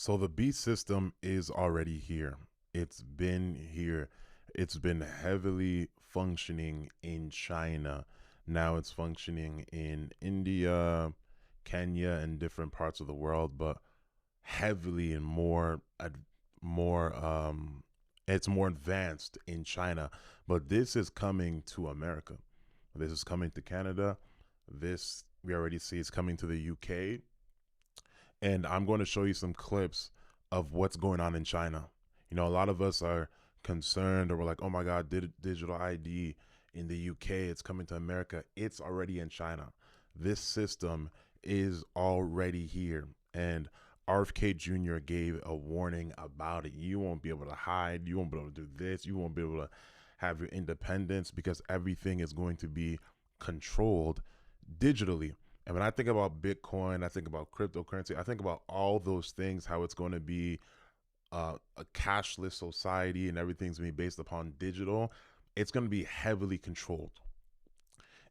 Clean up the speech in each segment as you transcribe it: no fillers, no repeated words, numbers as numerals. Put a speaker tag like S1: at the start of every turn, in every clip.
S1: So the beast system is already here. It's been here. It's been heavily functioning in China. Now it's functioning in India, Kenya, and different parts of the world, but heavily and more it's more advanced in China. But this is coming to America. This is coming to Canada. This we already see is coming to the UK, and I'm going to show you some clips of what's going on in China. You know, a lot of us are concerned, or we're like, oh my God, digital ID in the UK, it's coming to America. It's already in China. This system is already here. And RFK Jr. gave a warning about it. You won't be able to hide. You won't be able to do this. You won't be able to have your independence because everything is going to be controlled digitally. And when I think about Bitcoin, I think about cryptocurrency, I think about all those things, how it's going to be a cashless society and everything's going to be based upon digital. It's going to be heavily controlled.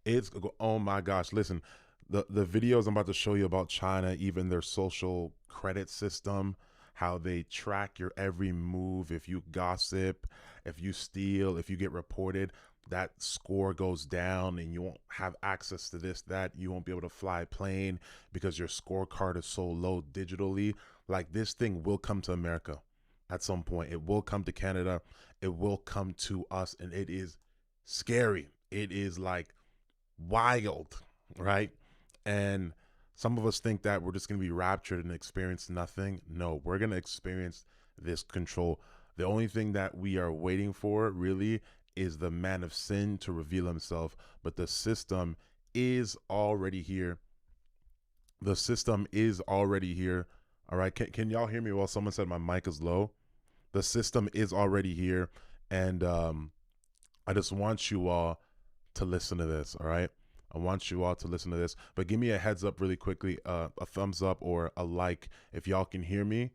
S1: It's, oh my gosh, listen, the videos I'm about to show you about China, even their social credit system, how they track your every move. If you gossip, if you steal, if you get reported, that score goes down and you won't have access to this, that you won't be able to fly a plane because your scorecard is so low digitally. Like, this thing will come to America at some point. It will come to Canada. It will come to us, and it is scary. It is like wild, right? And some of us think that we're just going to be raptured and experience nothing. No, we're going to experience this control. The only thing that we are waiting for really is the man of sin to reveal himself, but the system is already here. The system is already here. All right. Can y'all hear me? Well, someone said my mic is low. The system is already here. And I just want you all to listen to this. All right. I want you all to listen to this, but give me a heads up really quickly, a thumbs up or a like if y'all can hear me.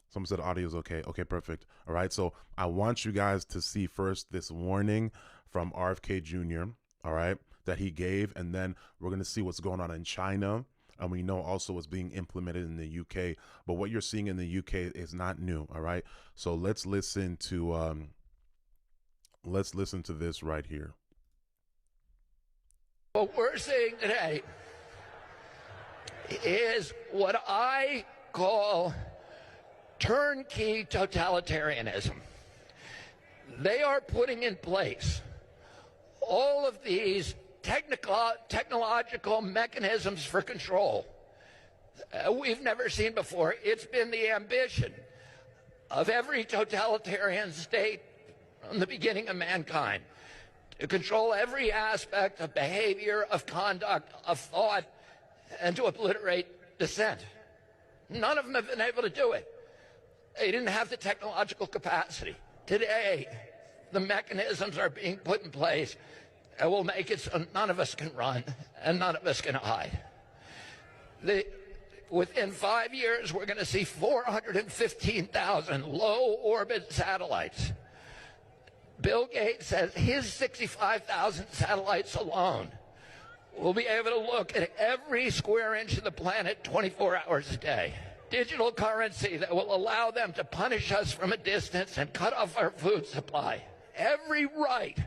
S1: Someone said audio is okay. Okay, perfect. All right. So I want you guys to see first this warning from RFK Jr., all right, that he gave. And then we're going to see what's going on in China. And we know also what's being implemented in the UK. But what you're seeing in the UK is not new. All right. So let's listen to this right here.
S2: What we're seeing today is what I call turnkey totalitarianism. They are putting in place all of these technological mechanisms for control we've never seen before. It's been the ambition of every totalitarian state from the beginning of mankind to control every aspect of behavior, of conduct, of thought, and to obliterate dissent. None of them have been able to do it. They didn't have the technological capacity. Today, the mechanisms are being put in place that will make it so none of us can run and none of us can hide. Within 5 years, we're going to see 415,000 low-orbit satellites. Bill Gates says his 65,000 satellites alone will be able to look at every square inch of the planet 24 hours a day. Digital currency that will allow them to punish us from a distance and cut off our food supply. Every right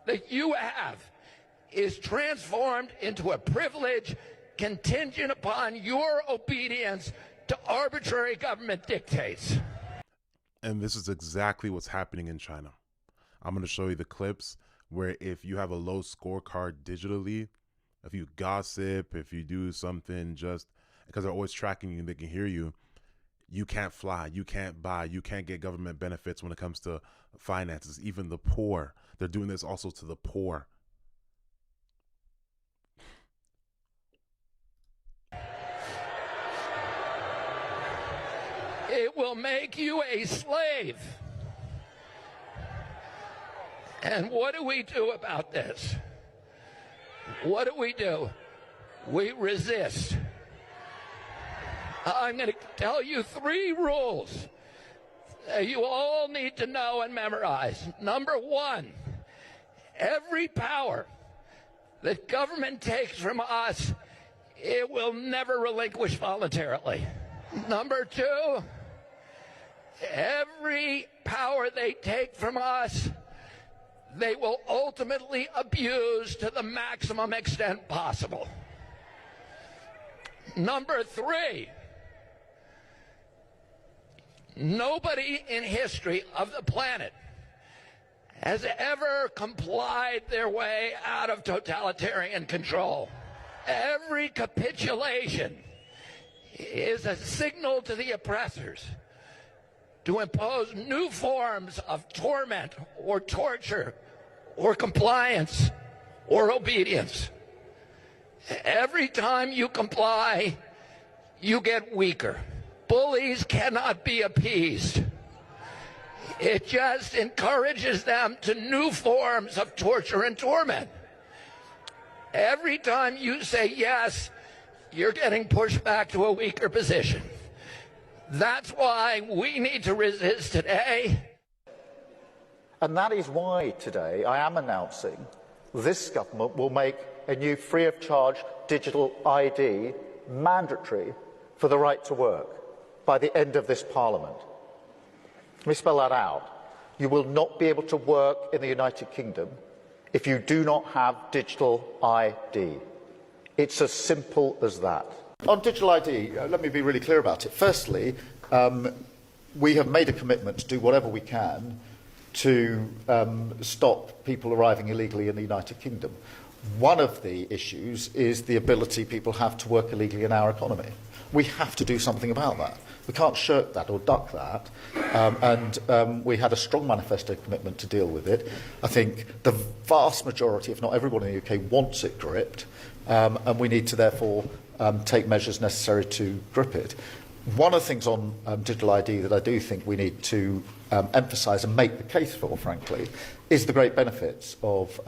S2: that you have is transformed into a privilege contingent upon your obedience to arbitrary government dictates.
S1: And this is exactly what's happening in China. I'm going to show you the clips where if you have a low scorecard digitally, if you gossip, if you do something just because they're always tracking you and they can hear you, you can't fly, you can't buy, you can't get government benefits when it comes to finances. Even the poor, they're doing this also to the poor.
S2: It will make you a slave. And what do we do about this? What do? We resist. I'm going to tell you 3 rules that you all need to know and memorize. Number 1, every power that government takes from us, it will never relinquish voluntarily. Number two, every power they take from us, they will ultimately abuse to the maximum extent possible. Number three, nobody in history of the planet has ever complied their way out of totalitarian control. Every capitulation is a signal to the oppressors to impose new forms of torment or torture or compliance or obedience. Every time you comply, you get weaker. Bullies cannot be appeased. It just encourages them to new forms of torture and torment. Every time you say yes, you're getting pushed back to a weaker position. That's why we need to resist today.
S3: And that is why today I am announcing this government will make a new free-of-charge digital ID mandatory for the right to work by the end of this Parliament. Let me spell that out. You will not be able to work in the United Kingdom if you do not have digital ID. It's as simple as that. On digital ID, let me be really clear about it. Firstly, we have made a commitment to do whatever we can to stop people arriving illegally in the United Kingdom. One of the issues is the ability people have to work illegally in our economy. We have to do something about that. We can't shirk that or duck that. We had a strong manifesto commitment to deal with it. I think the vast majority, if not everyone in the UK, wants it gripped, and we need to therefore take measures necessary to grip it. One of the things on digital ID that I do think we need to emphasise and make the case for, frankly, is the great benefits of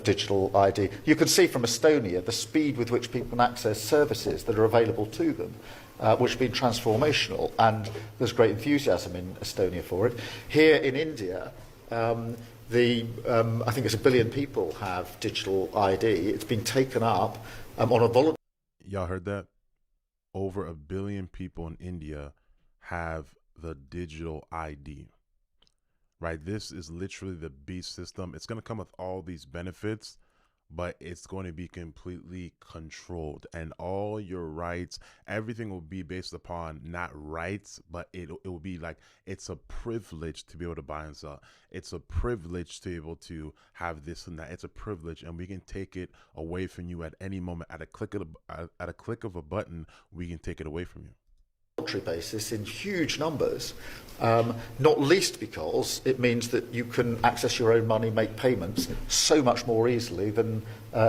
S3: digital ID. You can see from Estonia the speed with which people can access services that are available to them, which has been transformational, and there's great enthusiasm in Estonia for it. Here in India, I think it's 1 billion people have digital ID. It's been taken up on a voluntary...
S1: Y'all heard that? Over 1 billion people in India have the digital ID, right? This is literally the beast system. It's going to come with all these benefits, but it's going to be completely controlled, and all your rights, everything will be based upon not rights, but it will be like, it's a privilege to be able to buy and sell. It's a privilege to be able to have this and that. It's a privilege, and we can take it away from you at any moment. At a click of a button, we can take it away from you.
S3: Basis in huge numbers, not least because it means that you can access your own money, make payments so much more easily than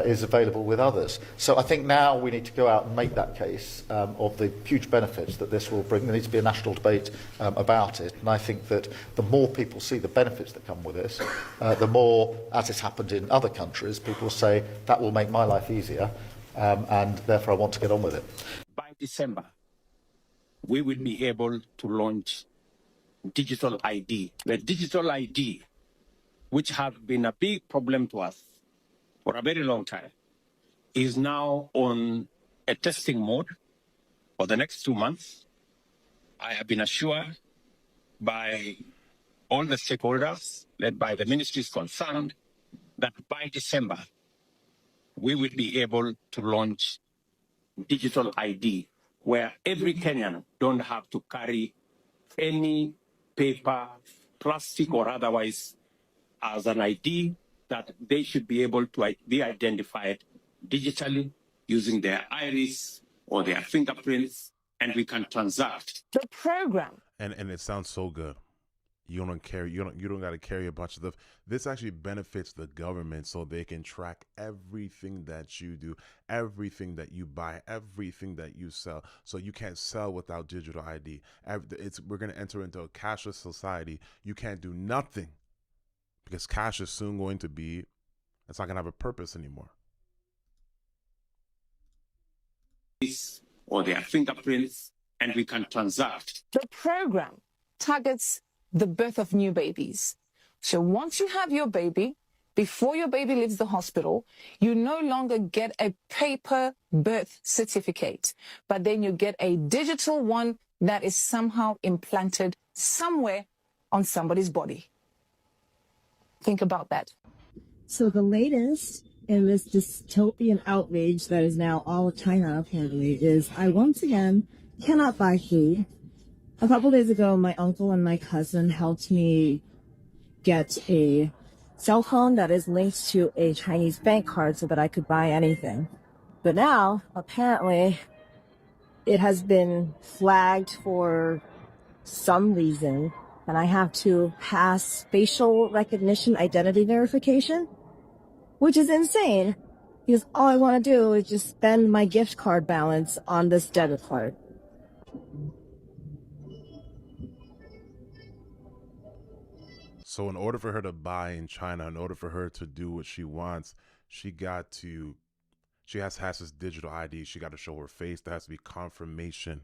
S3: is available with others. So I think now we need to go out and make that case of the huge benefits that this will bring. There needs to be a national debate about it, and I think that the more people see the benefits that come with this, the more, as has happened in other countries, people say that will make my life easier, and therefore I want to get on with it.
S4: By December, we will be able to launch digital ID. The digital ID, which has been a big problem to us for a very long time, is now on a testing mode for the next 2 months. I have been assured by all the stakeholders, led by the ministries concerned, that by December, we will be able to launch digital ID, where every Kenyan don't have to carry any paper, plastic or otherwise, as an ID, that they should be able to be identified digitally using their iris or their fingerprints, and we can transact.
S5: The program.
S1: And it sounds so good. You don't got to carry a bunch of stuff. This actually benefits the government, so they can track everything that you do, everything that you buy, everything that you sell. So you can't sell without digital ID. We're going to enter into a cashless society. You can't do nothing because cash is soon going to be, it's not going to have a purpose anymore.
S4: Or their fingerprints, and we can transact.
S5: The program targets the birth of new babies. So once you have your baby, before your baby leaves the hospital, you no longer get a paper birth certificate, but then you get a digital one that is somehow implanted somewhere on somebody's body. Think about that.
S6: So the latest in this dystopian outrage that is now all of China, apparently, is I once again cannot buy food. A couple days ago, my uncle and my cousin helped me get a cell phone that is linked to a Chinese bank card so that I could buy anything. But now, apparently, it has been flagged for some reason, and I have to pass facial recognition identity verification, which is insane, because all I want to do is just spend my gift card balance on this debit card.
S1: So in order for her to buy in China, in order for her to do what she wants, she has to have this digital ID. She got to show her face. There has to be confirmation.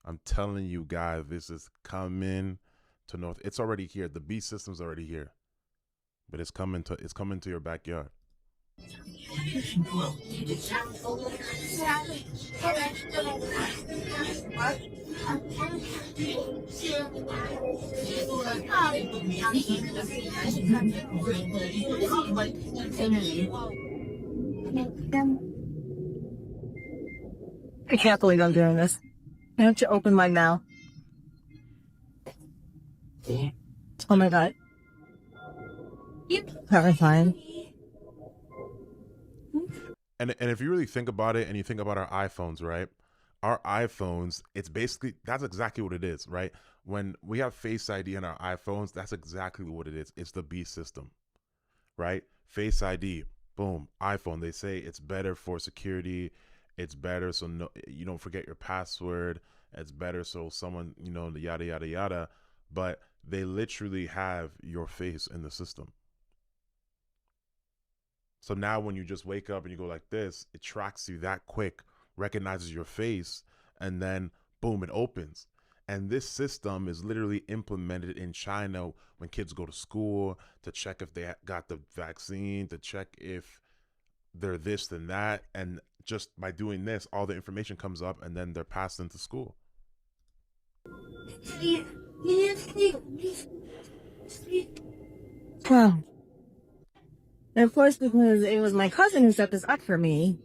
S1: I'm telling you guys, this is coming to North. It's already here. The beast system's already here, but it's coming to your backyard.
S6: I can't believe I'm doing this. I have to open my mouth. Oh my god. Terrifying.
S1: And if you really think about it, and you think about our iPhones, right? Our iPhones, that's exactly what it is, right? When we have Face ID on our iPhones, that's exactly what it is. It's the beast system, right? Face ID, boom, iPhone. They say it's better for security. It's better so you don't forget your password. It's better so someone, yada, yada, yada. But they literally have your face in the system. So now when you just wake up and you go like this, it tracks you that quick, recognizes your face, and then boom, it opens. And this system is literally implemented in China when kids go to school to check if they got the vaccine, to check if they're this and that. And just by doing this, all the information comes up and then they're passed into school.
S6: Wow. And of course, because it was my cousin who set this up for me,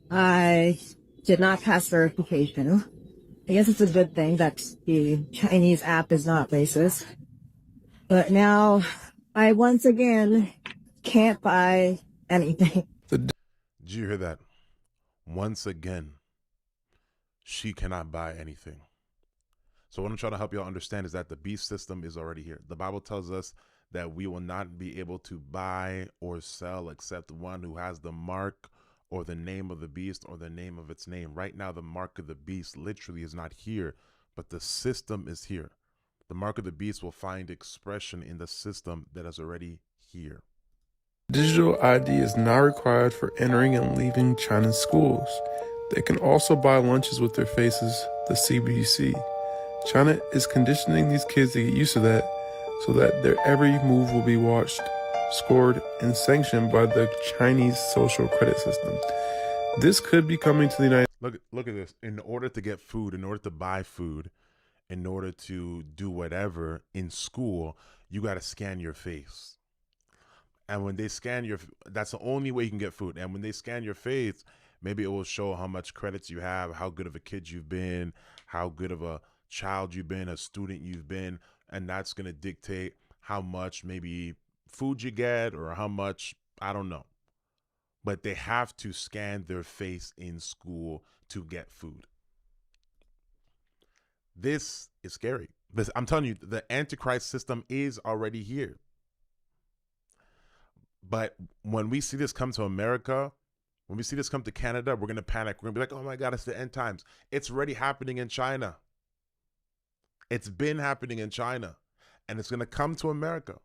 S6: I did not pass verification. I guess it's a good thing that the Chinese app is not racist. But now, I once again can't buy anything.
S1: Did you hear that? Once again, she cannot buy anything. So what I'm trying to help y'all understand is that the beast system is already here. The Bible tells us that we will not be able to buy or sell except one who has the mark or the name of the beast or the name of its name. Right now, the mark of the beast literally is not here, but the system is here. The mark of the beast will find expression in the system that is already here.
S7: Digital ID is not required for entering and leaving China's schools. They can also buy lunches with their faces, the CBDC. China is conditioning these kids to get used to that, so that their every move will be watched, scored, and sanctioned by the Chinese social credit system. This could be coming to the United
S1: States. Look at this. In order to get food, in order to buy food, in order to do whatever in school, you got to scan your face. And when they scan that's the only way you can get food. And when they scan your face, maybe it will show how much credits you have, how good of a kid you've been, how good of a child you've been, a student you've been. And that's going to dictate how much maybe food you get or how much, I don't know. But they have to scan their face in school to get food. This is scary. I'm telling you, the Antichrist system is already here. But when we see this come to America, when we see this come to Canada, we're going to panic. We're going to be like, oh my God, it's the end times. It's already happening in China. It's been happening in China, and it's going to come to America.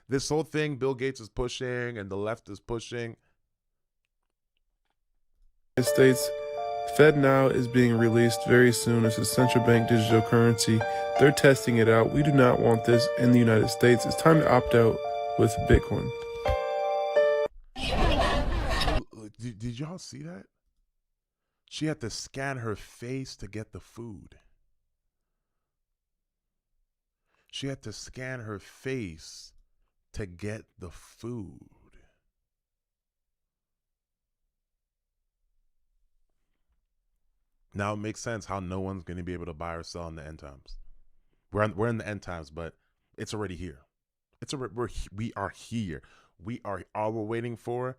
S1: This whole thing Bill Gates is pushing and the left is pushing.
S7: States FedNow is being released very soon as a central bank digital currency. They're testing it out. We do not want this in the United States. It's time to opt out with Bitcoin.
S1: Did y'all see that? She had to scan her face to get the food. She had to scan her face to get the food. Now it makes sense how no one's going to be able to buy or sell in the end times. We're in the end times, but it's already here. We are here. All we're waiting for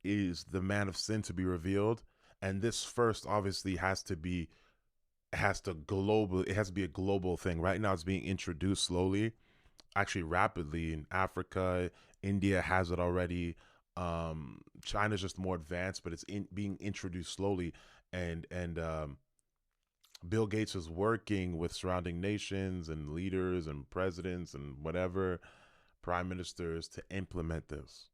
S1: is the man of sin to be revealed, and this first obviously has to be a global thing. Right now it's being introduced slowly, actually rapidly in Africa. India has it already. China's just more advanced, but it's being introduced slowly, and Bill Gates is working with surrounding nations and leaders and presidents and whatever prime ministers to implement this.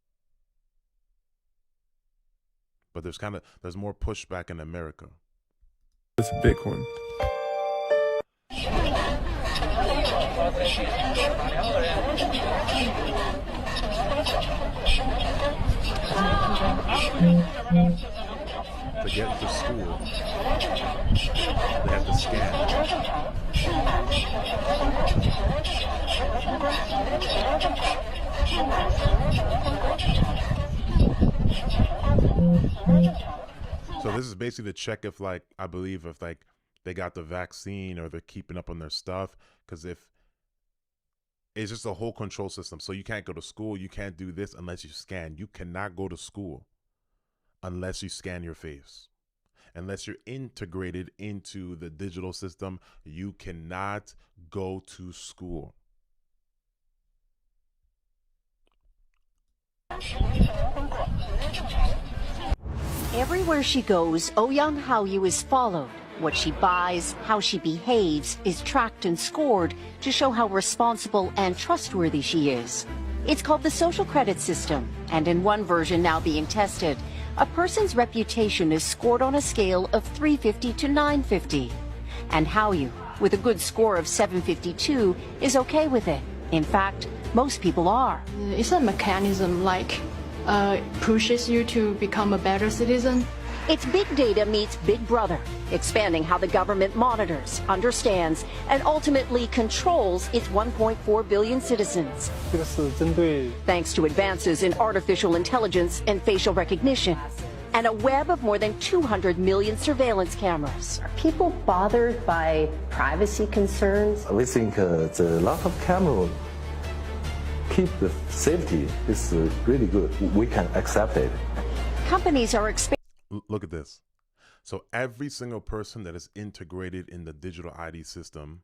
S1: But there's more pushback in America.
S7: It's Bitcoin.
S1: To get into school, they have to scan. So this is basically to check if, like, I believe if like they got the vaccine or they're keeping up on their stuff, because if it's just a whole control system. So you can't go to school, you can't do this unless you scan. You cannot go to school unless you scan your face. Unless you're integrated into the digital system, you cannot go to school.
S8: Everywhere she goes, Ouyang Haoyu is followed. What she buys, how she behaves, is tracked and scored to show how responsible and trustworthy she is. It's called the social credit system, and in one version now being tested, a person's reputation is scored on a scale of 350 to 950. And Haoyu, with a good score of 752, is okay with it. In fact, most people are.
S9: It's a mechanism pushes you to become a better citizen.
S8: It's big data meets Big Brother, expanding how the government monitors, understands, and ultimately controls its 1.4 billion citizens. Thanks to advances in artificial intelligence and facial recognition, and a web of more than 200 million surveillance cameras.
S10: Are people bothered by privacy concerns?
S11: We think the lot of camera keep the safety is really good. We can accept it.
S8: Companies are
S1: Look at this. So every single person that is integrated in the digital ID system,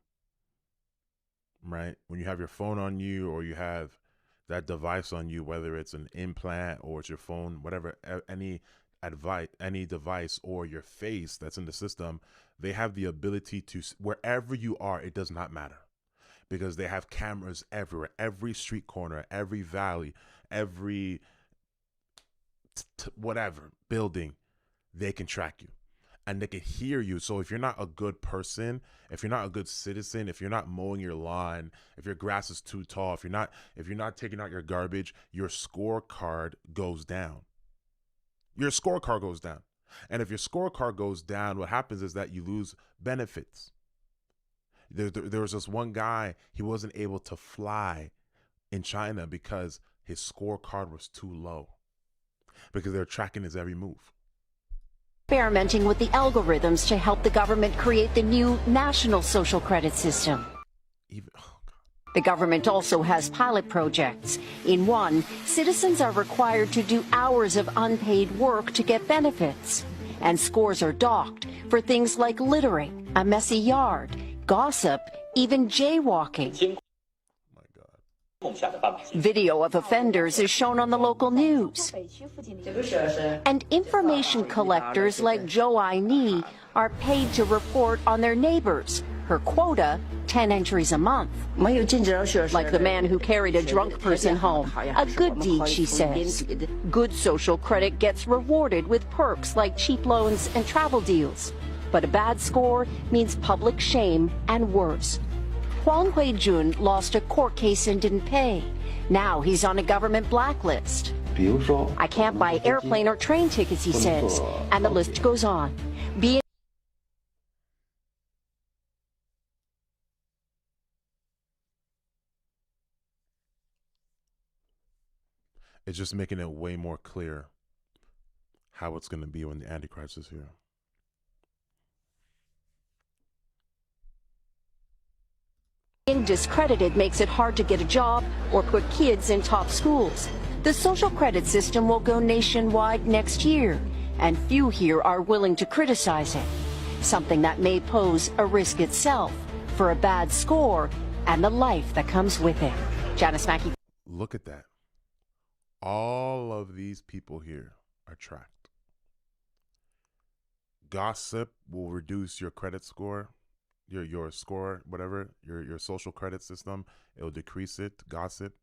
S1: right? When you have your phone on you or you have that device on you, whether it's an implant or it's your phone, whatever, any device or your face that's in the system, they have the ability to, wherever you are, it does not matter. Because they have cameras everywhere, every street corner, every valley, every whatever building, they can track you and they can hear you. So if you're not a good person, if you're not a good citizen, if you're not mowing your lawn, if your grass is too tall, if you're not taking out your garbage, your scorecard goes down. Your scorecard goes down. And if your scorecard goes down, what happens is that you lose benefits. There was this one guy, he wasn't able to fly in China because his scorecard was too low, because they're tracking his every move.
S8: Experimenting with the algorithms to help the government create the new national social credit system. The government also has pilot projects. In one, citizens are required to do hours of unpaid work to get benefits, and scores are docked for things like littering, a messy yard, gossip, even jaywalking. Video of offenders is shown on the local news. And information collectors like Zhou Aini are paid to report on their neighbors. Her quota 10 entries a month. Like the man who carried a drunk person home. A good deed, she says. Good social credit gets rewarded with perks like cheap loans and travel deals. But a bad score means public shame and worse. Huang Huijun lost a court case and didn't pay. Now he's on a government blacklist. I can't buy airplane or train tickets, he says, and the list goes on.
S1: It's just making it way more clear how it's going to be when the Antichrist is here.
S8: Being discredited makes it hard to get a job or put kids in top schools. The social credit system will go nationwide next year, and few here are willing to criticize it. Something that may pose a risk itself for a bad score and the life that comes with it. Janice Mackey.
S1: Look at that. All of these people here are tracked. Gossip will reduce your credit score, your score, whatever, your social credit system. It'll decrease it. Gossip,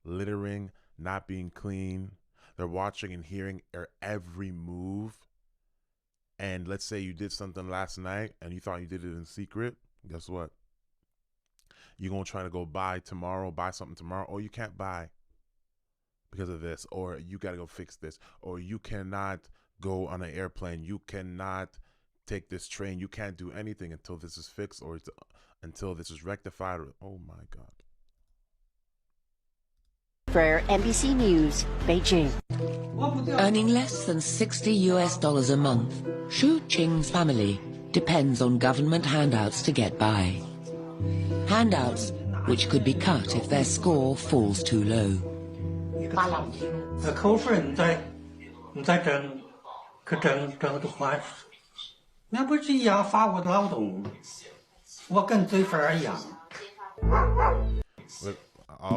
S1: littering, not being clean. They're watching and hearing your every move. And let's say you did something last night and you thought you did it in secret. Guess what? You're going to try to go buy something tomorrow. Oh, you can't buy because of this, or you got to go fix this, or you cannot go on an airplane, you cannot take this train, you can't do anything until this is fixed or until this is rectified. Oh my God.
S8: For NBC News, Beijing.
S12: Earning less than $60 a month, Shu Qing's family depends on government handouts to get by. Handouts which could be cut if their score falls too low.
S13: 扣分你再挣，可挣的话，那不是一样罚我的劳动，我跟罪犯一样。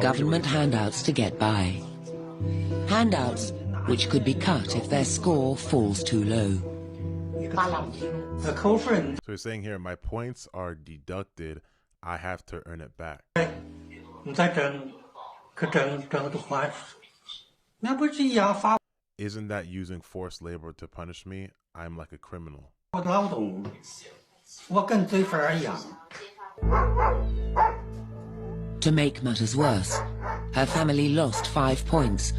S12: Government handouts to get by. Handouts which could be cut if their score falls too low.
S1: So you're saying here, my points are deducted, I have to earn it back. Isn't that using forced labor to punish me? I'm like a criminal.
S12: To make matters worse, her family lost 5 points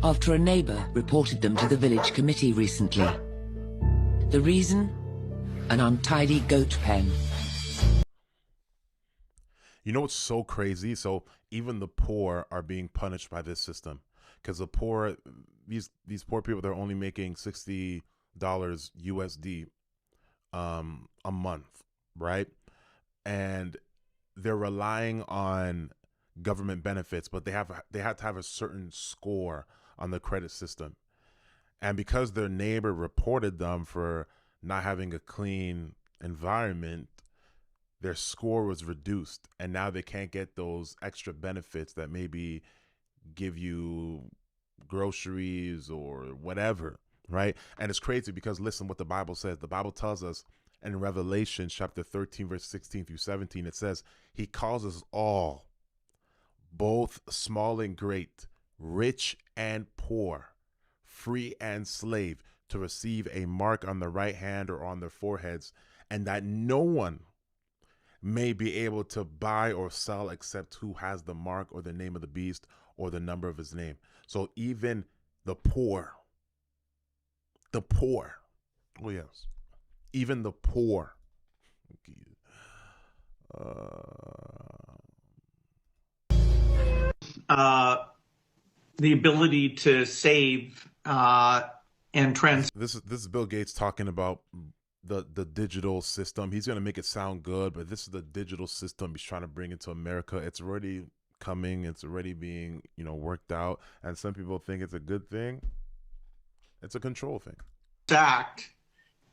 S12: after a neighbor reported them to the village committee recently. The reason? An untidy goat pen.
S1: You know what's so crazy? So even the poor are being punished by this system, because the poor, these poor people, they're only making $60 USD a month, right? And they're relying on government benefits, but they have to have a certain score on the credit system. And because their neighbor reported them for not having a clean environment, their score was reduced, and now they can't get those extra benefits that maybe give you groceries or whatever, right? And it's crazy because listen what the Bible says. The Bible tells us in Revelation chapter 13, verse 16 through 17, it says, he calls us all, both small and great, rich and poor, free and slave, to receive a mark on the right hand or on their foreheads, and that no one may be able to buy or sell except who has the mark or the name of the beast or the number of his name. So even the poor, oh yes, even the poor,
S14: the ability to save and
S1: This is Bill Gates talking about the digital system. He's going to make it sound good, but this is the digital system he's trying to bring into America. It's already coming. It's already being, worked out. And some people think it's a good thing. It's a control thing.
S14: Act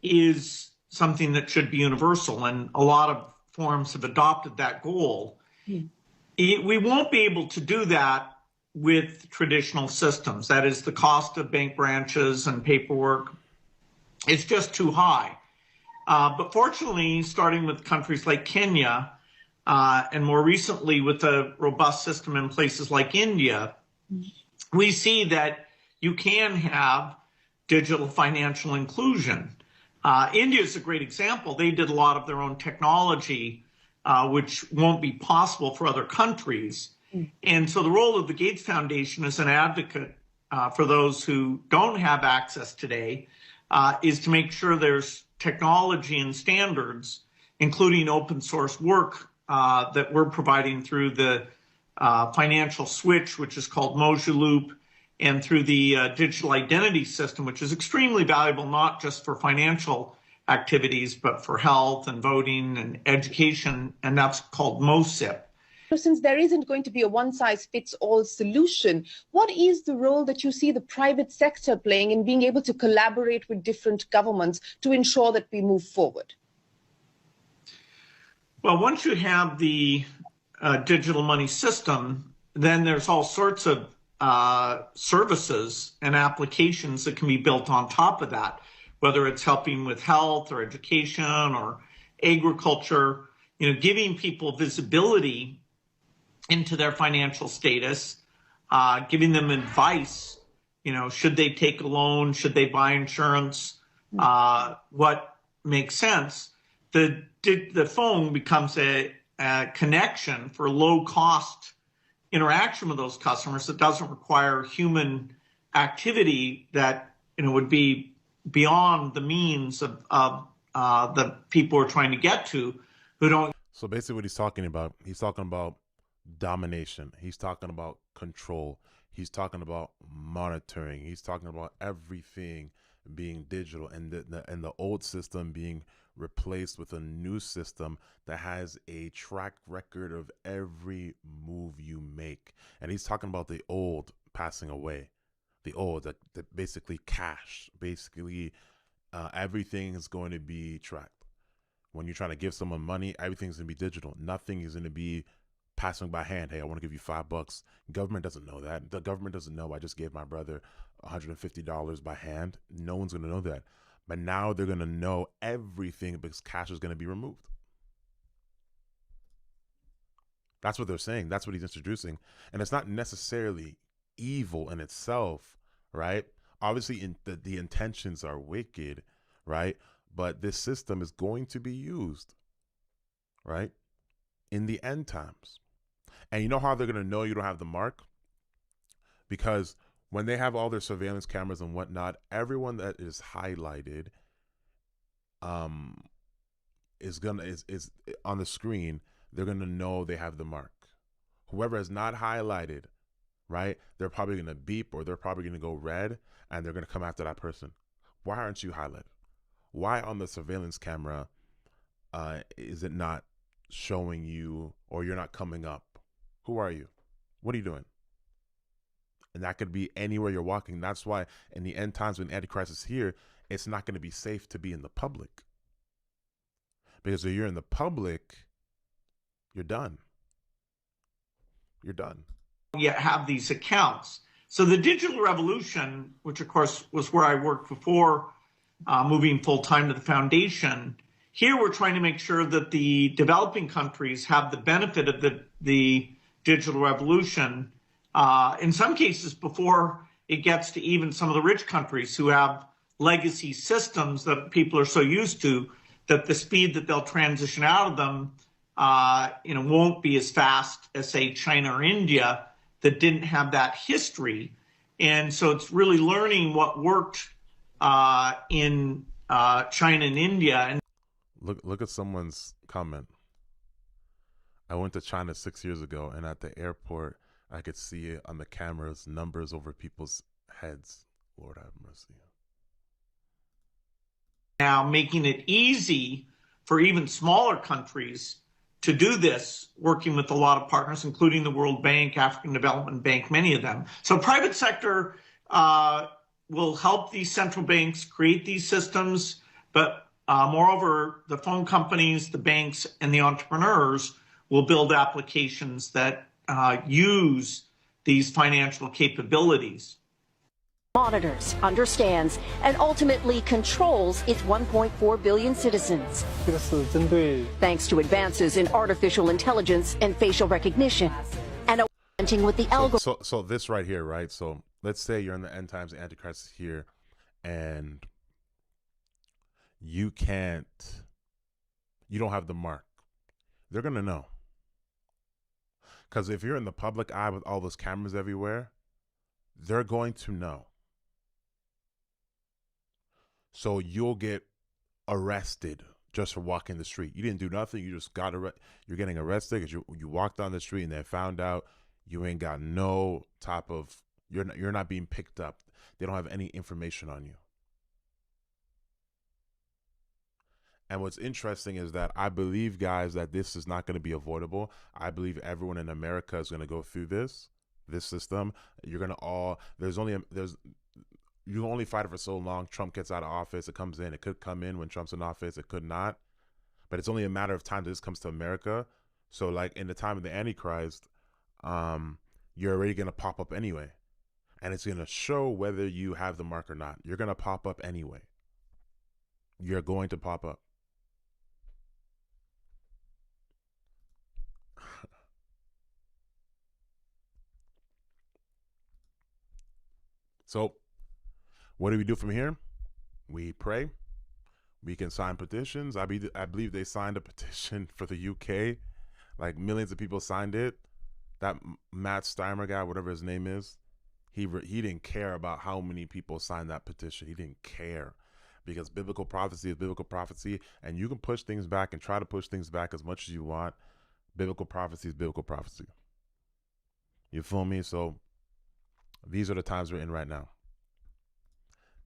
S14: is something that should be universal, and a lot of forms have adopted that goal. We won't be able to do that with traditional systems. That is, the cost of bank branches and paperwork is just too high. But fortunately, starting with countries like Kenya, and more recently with a robust system in places like India, we see that you can have digital financial inclusion. India is a great example. They did a lot of their own technology, which won't be possible for other countries. And so the role of the Gates Foundation as an advocate for those who don't have access today is to make sure there's technology and standards, including open source work that we're providing through the financial switch, which is called Mojaloop, and through the digital identity system, which is extremely valuable, not just for financial activities, but for health and voting and education, and that's called MOSIP.
S15: So since there isn't going to be a one-size-fits-all solution, what is the role that you see the private sector playing in being able to collaborate with different governments to ensure that we move forward?
S14: Well, once you have the digital money system, then there's all sorts of services and applications that can be built on top of that, whether it's helping with health or education or agriculture, giving people visibility into their financial status, giving them advice, should they take a loan, should they buy insurance, what makes sense. The phone becomes a connection for low cost interaction with those customers that doesn't require human activity that would be beyond the means of the people we're trying to get to who don't.
S1: So basically what he's talking about domination. He's talking about control. He's talking about monitoring. He's talking about everything being digital and the old system being replaced with a new system that has a track record of every move you make. And he's talking about the old passing away, the old that basically cash, everything is going to be tracked. When you're trying to give someone money, everything's going to be digital. Nothing is going to be passing by hand. Hey, I want to give you $5. Government doesn't know that. The government doesn't know I just gave my brother $150 by hand. No one's going to know that. But now they're going to know everything because cash is going to be removed. That's what they're saying. That's what he's introducing. And it's not necessarily evil in itself, right? Obviously, the intentions are wicked, right? But this system is going to be used, right, in the end times. And you know how they're going to know you don't have the mark? Because when they have all their surveillance cameras and whatnot, everyone that is highlighted is on the screen. They're gonna know they have the mark. Whoever is not highlighted, right? They're probably gonna beep or they're probably gonna go red, and they're gonna come after that person. Why aren't you highlighted? Why on the surveillance camera is it not showing you, or you're not coming up? Who are you? What are you doing? And that could be anywhere you're walking. That's why in the end times when Antichrist is here, it's not going to be safe to be in the public. Because if you're in the public, you're done. You're done.
S14: You have these accounts. So the digital revolution, which of course was where I worked before moving full-time to the foundation, here we're trying to make sure that the developing countries have the benefit of the digital revolution. In some cases, before it gets to even some of the rich countries who have legacy systems that people are so used to, that the speed that they'll transition out of them, won't be as fast as, say, China or India that didn't have that history. And so it's really learning what worked in China and India. And
S1: look at someone's comment. I went to China 6 years ago, and at the airport, I could see it on the cameras, numbers over people's heads. Lord have mercy.
S14: Now making it easy for even smaller countries to do this, working with a lot of partners, including the World Bank, African Development Bank, many of them. So private sector will help these central banks create these systems, but moreover, the phone companies, the banks, and the entrepreneurs will build applications that use these financial capabilities.
S8: monitors, understands, and ultimately controls its 1.4 billion citizens. Thanks to advances in artificial intelligence and facial recognition, and augmenting with the algorithm.
S1: So this right here, right? So let's say you're in the end times, the Antichrist is here, and you don't have the mark. They're gonna know. Because if you're in the public eye with all those cameras everywhere, they're going to know. So you'll get arrested just for walking the street. You didn't do nothing. You just got arrested. You're getting arrested because you walked down the street and they found out you ain't got no type of, you're not being picked up. They don't have any information on you. And what's interesting is that I believe, guys, that this is not going to be avoidable. I believe everyone in America is going to go through this system. You're going to you only fight it for so long. Trump gets out of office. It comes in. It could come in when Trump's in office. It could not. But it's only a matter of time that this comes to America. So like in the time of the Antichrist, you're already going to pop up anyway. And it's going to show whether you have the mark or not. You're going to pop up anyway. You're going to pop up. So what do we do from here? We pray. We can sign petitions. I believe they signed a petition for the UK. Like millions of people signed it. That Matt Steimer guy, whatever his name is, he didn't care about how many people signed that petition. He didn't care, because biblical prophecy is biblical prophecy, and you can push things back and try to push things back as much as you want. Biblical prophecy is biblical prophecy. You feel me? So these are the times we're in right now.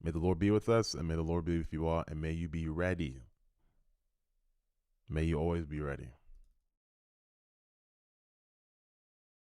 S1: May the Lord be with us, and may the Lord be with you all, and may you be ready. May you always be ready.